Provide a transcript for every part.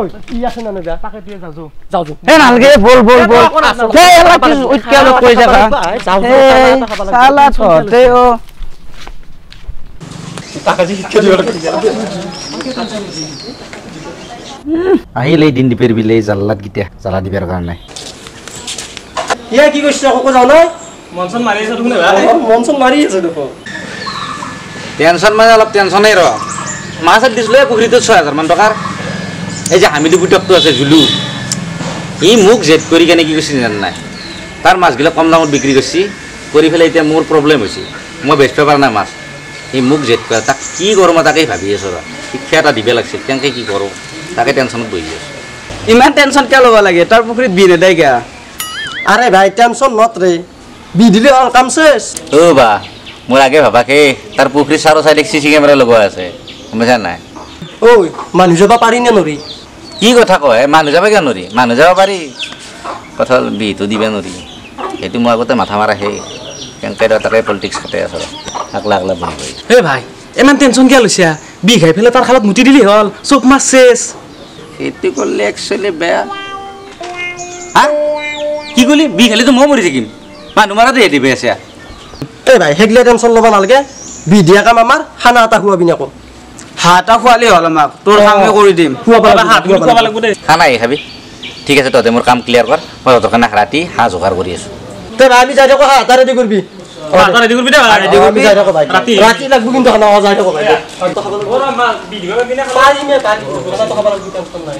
ওই ই আছে না না তাকে দিয়ে যাও যাও এ নালগে বল হে এলা কি উৎকাল কই জায়গা যাও সালা ছতে ও টাকা দি কে দিও আহিলে দিন দিপের বিলে জাল্লাত গিতে জালা দিবার কারণে ইয়া কি কইছ কো যাও না মনসন মারি আছে তুমি ভাই মনসন মারি আছে দেখো টেনশন মানে অলপ টেনশনই র মাছ দিছিলে পুখুরিতে 6000 মান টাকার এই যে হামিদু বুটকটো আছে জুলু ই মুখ জেট করি কেনে কি কইছি জান নাই তার মাছগুলা কম দামত বিক্রি করছি করি ফেলে এটা মোর প্রবলেম হইছে মই বেচতে পার না মাছ এই মুখ জেট করে তাক কি করম তাকেই ভাবি আছো শিক্ষা এটা দিবে লাগছে কেনকে কি করো তাকে টেনশনত বহি আছে ইমান টেনশন কে লব লাগে তার পুখুরিত বিনে দেয় গা আরে ভাই টেনশন নট রে বি দিলে অল কাম শেষ ও বা মোর আগে ভাবাকে তার পুখুরি চারো সাইডে সিসি ক্যামেরা লগোৱা আছে বুঝা নাই ওই মানুষ যাবা পাৰি না নৰি কি কথা কয় মানুহ যাবা কেন নৰি মানুহ যাব পাৰি কথা বিটো দিবা নৰি সেইটো মই আগতে মাথা মাৰা হে কেনকে তাকে পলিটিক্স খাতে আছে আকলা আকলা বহি বহি এ ভাই ইমান টেনশন কিয় লৈছা বি খাই ফেলে তাৰ খালত মুতি দিলি হল চব মাছ শেষ সেইটো কৰলে একচুয়ালি বেয়া হা কি কলি বি খালি তো মই মৰি থাকিম মানুহ মাৰা দে দিবে আছে এ ভাই হেগলে টেনশন লবা নালগে বি দিয়া কাম আমাৰ খানা এটা খুৱাবি না কো হাতা খোৱালি হল আমাক তোৰ কামে কৰি দিম হাত খুৱাব লাগিব দে খানা খাবি ঠিক আছে তহঁতে মোৰ কাম ক্লিয়াৰ কৰ মই তহঁতৰ কাৰণে ৰাতি হাঁহ যোগাৰ কৰি আছো তে আমি যাই থাকো হাত ৰেডি কৰবি হাতা ৰেডি কৰিবি দে ৰেডি আমি যাই থাকো ভাই ৰাতি লাগব কিন্তু খানা যাই থাকো ভাই ওরা মা ভিডিও বিনা পারি না পারি কথা তো খাব লাগব টেনশন নাই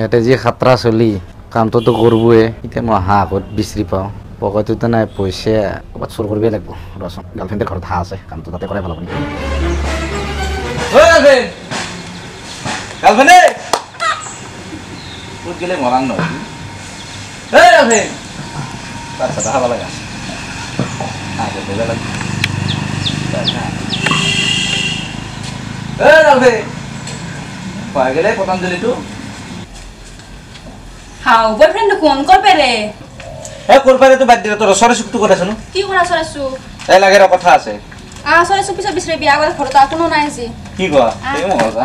এটা যে খাতৰা চলি কামটো তো কৰবয়ে এতিয়া মই হাঁহ ক'ত বিচাৰি পাওঁ পকেটতো নাই পইচা ক'ৰবাত চুৰ কৰিবই লাগিব ৰচোন গাৰ্লফ্ৰেণ্ডৰ ঘৰত হাঁহ আছে কামটো তাতে কৰাই ভাল হ'ব নেকি গাৰ্লফ্ৰেণ্ডে ক'ত গেলে মৰাণ নহয় এই গাৰ্লফ্ৰেণ্ড বাচ্চাটা খাব লগা হাঁহ দিব লাগিব এই গাৰ্লফ্ৰেণ্ড পাই গেলে পতঞ্জলিটো হাও বয়ফ্রেন্ড কোন করবে রে এ করপারে তো বাদ দিলে তোর সরসুক্তু কথা শুনো কি করা সরাসু তাই লাগে কথা আছে সরাসু পিছে বিছরে বিয়া করে ঘরটা কোনো নাই আছে কি কয় এই মজা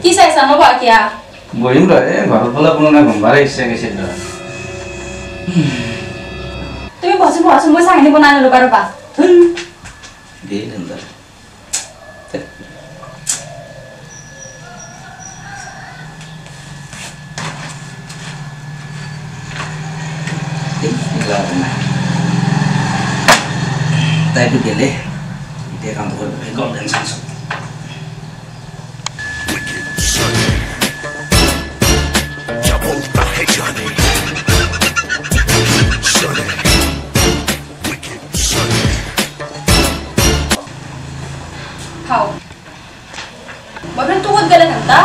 কি চাইছা ন বাকিয়া বহিম রে ঘর বলা কোনো না ঘুমবারে ইচ্ছা গেছে তুমি বসে বসে মই চাইনি বনানো লগার পা দে নন্দা তাই তো গেলে এতিয়া কাম করবে গোল্ডেন চান্স হাও বয়ফ্রেন্ড তো কোত গেলে থাকতা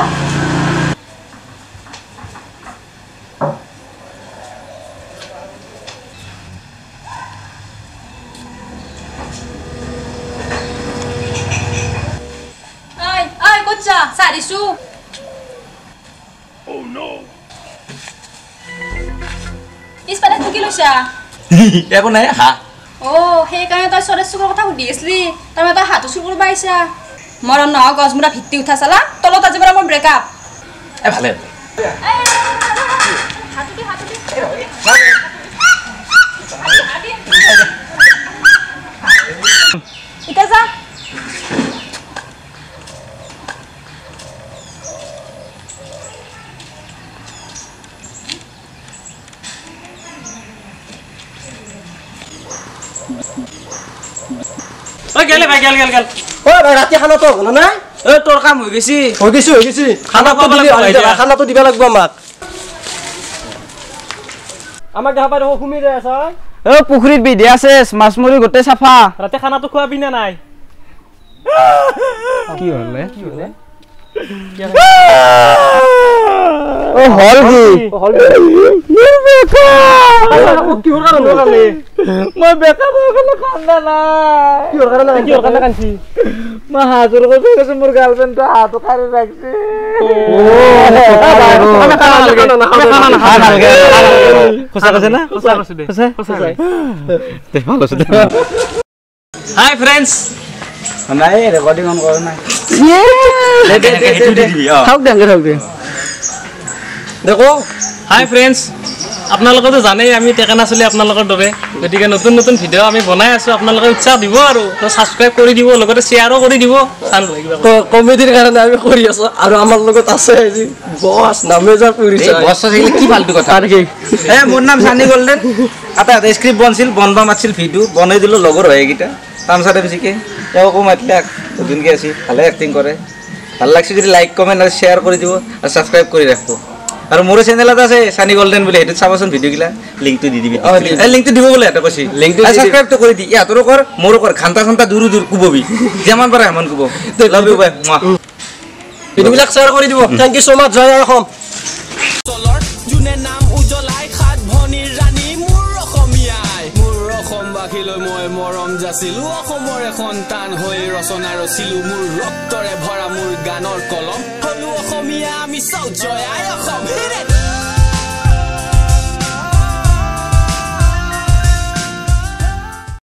Sarisu. Oh no. Ispada tu kilo siya. Ako na ha. Oh, hey kaya tayo sore sugar কথা সুধি আসলি তাৰ মানে তই হাতু চুৰ কৰিব আহিছা মৰণ ন গজমুৰা ভিত্তি উঠা চালা তলত আজি পৰা মোৰ ব্ৰেকআপ এ ভালে হাতু দি ইটা যা ও গেলে ভাই গেল ও ভাই রাতে খানা তো হলো না এ তোর কাম হৈ গেছি খানা তো দিবা লাগব আমাক দেখা পাই ঘুমি যায় আছে ও পুখুৰীত বিধি আছে মাছ মৰি গোটে সাফা ৰাতে খানা তো খোৱাবি না নাই কি হলে ও হল কি কিহৰ কাৰণে কালি মই বেকআপ হৈ গ'ল কান্দা নাই কিহৰ কাৰণে কান্দি মই হাজৰ কৰি গৈছো মোৰ গাৰ্লফ্ৰেণ্ডটো হাতটো খাৰি ৰাখছি হাই ফ্ৰেণ্ডছ নাই ৰেকৰ্ডিং অন কৰা নাই থাওক দে দেখো হাই ফ্ৰেণ্ডছ আপোনালোকেতো জানেই আমি টেকেনা চলি আপোনালোকৰ দৰে গতিকে নতুন নতুন ভিডিঅ' আমি বনাই আছোঁ আপোনালোকে উৎসাহ দিব আৰু ছাবস্ক্ৰাইব কৰি দিব লগতে শ্বেয়াৰো কৰি দিব কমেডিৰ কাৰণে আমি কৰি আছো আৰু আমাৰ লগত আছে আজি বছ নামেজাৰ পুৰিছে বছ থাকিলে কি ফালতু কথা মোৰ নাম চানি গল্ডেন এটা স্ক্ৰিপ্ট বনছিল বনবা মাতিছিল ভিডিঅ' বনাই দিলোঁ লগৰ হয় এইকেইটা তামচাতে বেছিকৈ তেওঁকো মাতিলে নতুনকৈ আছে ভালে এক্টিং কৰে ভাল লাগছে যদি লাইক কমেণ্ট আৰু শ্বেয়াৰ কৰি দিব আৰু ছাবস্ক্ৰাইব কৰি ৰাখিব আৰু মোৰ চেনেল এটা আছে সানি গোল্ডেন বুলি সেইটো চাবচোন ভিডিঅ'গিলা লিংকটো দি দিবি এই লিংকটো দিব বোলে এটা কৈছি লিংকটো সাবস্ক্ৰাইবটো কৰি দি ইয়াতৰো কৰ মোৰো কৰ ঘণ্টা ঘণ্টা দূৰ দূৰ কুববি যেমান পাৰে হেমান কুব লাভ ইউ বাই ভিডিঅ'বিলাক শ্বেয়াৰ কৰি দিব থ্যাংক ইউ সো মাচ জয় অসম চলৰ জুনে নাম উজলাই সাত ভনীৰ ৰাণী মোৰ অসমীয়াই মোৰ অসমবাসীলৈ মই মৰম যাচিলো অসমৰ সন্তান হৈ ৰচনা ৰচিলো মোৰ ৰক্তৰে ভৰা মোৰ গানৰ কলম হলো অসমীয়া আমি চৌ জয় অসম